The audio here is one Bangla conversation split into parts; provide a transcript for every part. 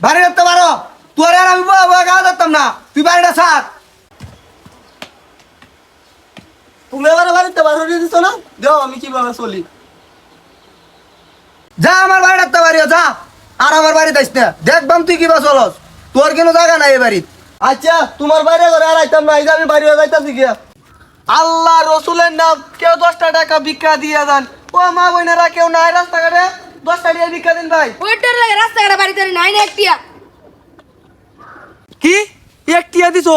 বাড়ি করতে পারো, তোর আর আমি গাওয়া ধরতাম না, তুই বাড়িটা ছাড়। তুমি এবারে বাড়িতে বার হয়ে দিছো না, দেও আমি কিভাবে চলি। যা আমার বাড়িটা বাড়িও যা, আর আমার বাড়িতে আইস না, দেখবাম তুই কিবা চলস, তোর কোনো জায়গা নাই এ বাড়িত। আচ্ছা তোমার বাইরে ঘরে আর আইতাম না, এই যে আমি বাড়ি হয়ে যাইতাছি গিয়া। আল্লাহ রসুলের নাম, কেউ 10টা টাকা ভিক্ষা দিয়ে দেন। ও মা বোনেরা কেউ নাই রাস্তাঘাটে, 10টা দিয়ে ভিক্ষা দিন ভাই। ওইটার লাগে রাস্তাঘাটে বাড়িতে নাই না একটিয়া। কি একটিয়া দিছ?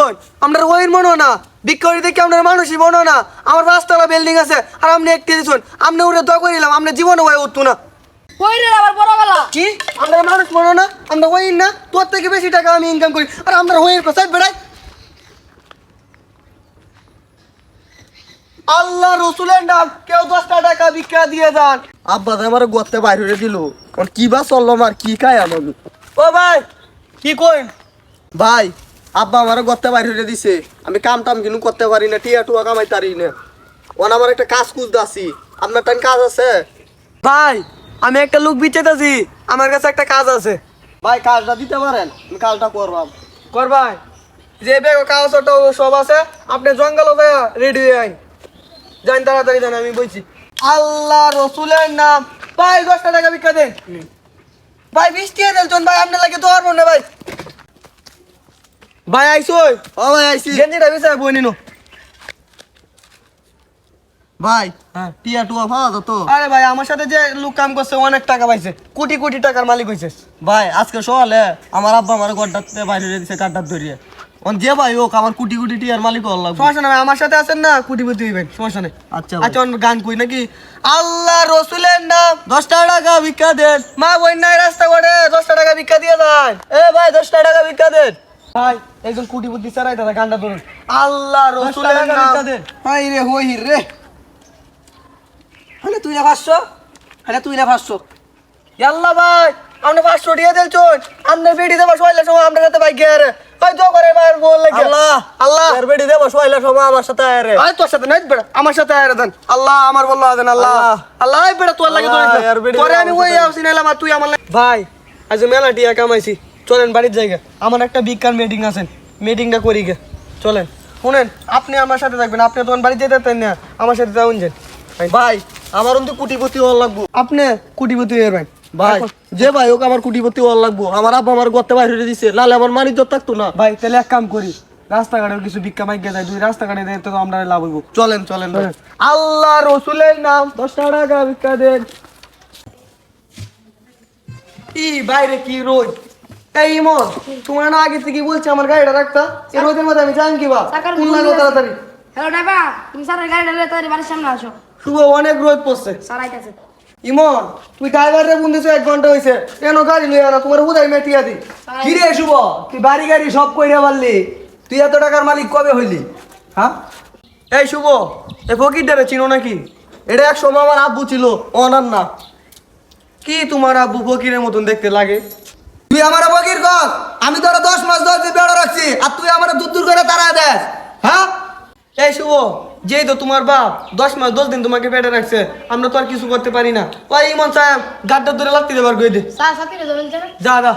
আমরা ওইর মনো না, ভিক্ষা দেখে আপনার মানুষই মনো না। আমার রাস্তাটা বিল্ডিং আছে আর আপনি একটিয়া দিছ, আপনি উড়ে দোয়া করিলাম, আপনি জীবনে হয়ে উঠতো না। ওইটার আবার বড় গলা। কি আমরা মানুষ মনো না, আমরা ওই না, তোর থেকে বেশি টাকা আমি ইনকাম করি আর আমরা ওই কোথায় বেড়াই। আল্লাহ রসুলের নাম, কেউ 10টা টাকা ভিক্ষা দিয়ে যান। আব্বা আমার গর্তে বাইর হয়ে দিল, কি বা চললাম আর কি খাই আমার। ও ভাই কি কই ভাই, আব্বা আমার গর্তে বাইর হয়ে দিছে, আমি কাম টাম কিন্তু করতে পারি না, টিয়া টুয়া কামাই পারি না। ওন আমার একটা কাজ খুঁজতে আছি, আপনার টাইম কাজ আছে? ভাই আমি একটা লোক বিচেতেছি, আমার কাছে একটা কাজ আছে। ভাই কাজটা দিতে পারেন, আমি কাজটা করবাম। কর ভাই, যে বেগ কাগজ সব আছে, আপনি জঙ্গল রেডি হয়ে আইন, যান তাড়াতাড়ি যান, আমি বলছি। আল্লাহ রসুলের নাম, ভাই 10টা টাকা ভিক্ষা দেন ভাই, 20 টাকা দেন ভাই, আপনার লাগে তো পারবো না ভাই। ভাই আইসোই? ও ভাই আইসি, গেঞ্জিটা বিছায় বই নিনো ভাই। হ্যাঁ টিয়া টুয়া পাওয়া যেত? আরে ভাই আমার সাথে যে লোক কাম করছে অনেক টাকা পাইছে, কোটি কোটি টাকার মালিক হয়েছে ভাই। আজকে সকালে আমার আব্বা আমার গড্ডাতে বাইরে দিয়েছে কাঠটা ধরিয়ে। যে ভাই হোক আমার কোটি কোটি টিয়ার মালিক হওয়ার লাগবে। সমস্যা নাই, আমার সাথে আছেন না, কোটিপতি হইবেন, সমস্যা নেই। আচ্ছা আচ্ছা গান কই নাকি? আল্লাহ রসুলের নাম, 10টা টাকা ভিক্ষা দেন। মা বোন নাই রাস্তা করে, 10টা টাকা ভিক্ষা দিয়ে দেন। এ ভাই 10টা টাকা ভিক্ষা দেন ভাই, একজন কোটিপতি চারাই দাদা গানটা ধরুন। আল্লাহ রসুলের নাম, হাই রে হই রে, হলে তুই না 500, হলে তুই না 500। ইয়াল্লা ভাই আমরা 500 দিয়ে দেন চোন, আমরা বেডি দেব সয়লা সময় আমরা সাথে ভাই গিয়ে ভাই তো করে ভাই বল লাগে। আল্লাহ আল্লাহ এর বেডি দেব সয়লা সময় আমার সাথে আরে। আয় তোর সাথে নাই বেড়া, আমার সাথে আরে দেন। আল্লাহ আমার বললো দেন। আল্লাহ আল্লাহ এই বেড়া তোর লাগে তোরে আমি ওই আসি নাইলাম আর তুই আমার ভাই। আজ মেলা টিয়া কামাইছি, চলেন বাড়ির জায়গা, আমার একটা বিজ্ঞান মিটিং আছে, মিটিংটা করি গে। চলেন শুনেন, আপনি আমার সাথে থাকবেন, আপনি তোমার বাড়ি যেতে পারেন না, আমার সাথে যাউন যান ভাই। আমার অন্ত কোটিপতি হওয়ার লাগবো, আপনি কোটিপতি হয়ে ভাই। ভাই যে ভাই হোক আমার কোটিপতি হওয়ার লাগবো, আমার আব্বা আমার গর্তে বাইরে দিছে, নাহলে আমার মানিজ্য থাকতো না ভাই। তাহলে এক কাম করি, রাস্তাঘাটে কিছু ভিক্ষা মাইকে যায়, দুই রাস্তাঘাটে দেয় তো আমরা লাভ হইব। চলেন চলেন ভাই। আল্লাহ রসুলের নাম, 10টা টাকা ভিক্ষা দেন। ই বাইরে কি রোদ, এই ইমন তোমার না আগে থেকে বলছে আমার গাড়িটা রাখতা, এই রোদের মধ্যে আমি যাই কিবা তাড়াতাড়ি। হ্যালো ড্রাইভার, তুমি স্যারের গাড়ি ডালে তাড়াতাড়ি বাড়ির সামনে আসো, শুভ অনেক রোদ পড়ছে। স্যার আইতাছে। ইমন তুই ড্রাইভারে ফোন দিছো 1 ঘন্টা হইছে, কেন গাড়ি লইয়া না? তোমার হুদাই মেটিয়া দি। কি রে শুভ, তুই বাড়ি গাড়ি সব কইরা পারলি, তুই এত টাকার মালিক কবে হইলি? হ্যাঁ এই শুভ, এই ফকিরটারে চিনো নাকি? এটা এক সময় আমার আব্বু ছিল, অনার না। কি তোমার আব্বু ফকিরের মতন দেখতে লাগে? তুই আমার বকির কর, আমি তোরা 10 মাস 10 দিন বেড়া রাখছি, আর তুই আমার দূর দূর করে তাড়া দেস। হ্যাঁ এই শুভ, যেই তো তোমার বাপ 10 মাস 10 দিন তোমাকে পেটে রাখছে, আমরা তো আর কিছু করতে পারি না। ওই ইমন সাহেব গাড্ডা ধরে লাগতে দেবার কই দে। স্যার সাথে যাবেন কেন? যা যা।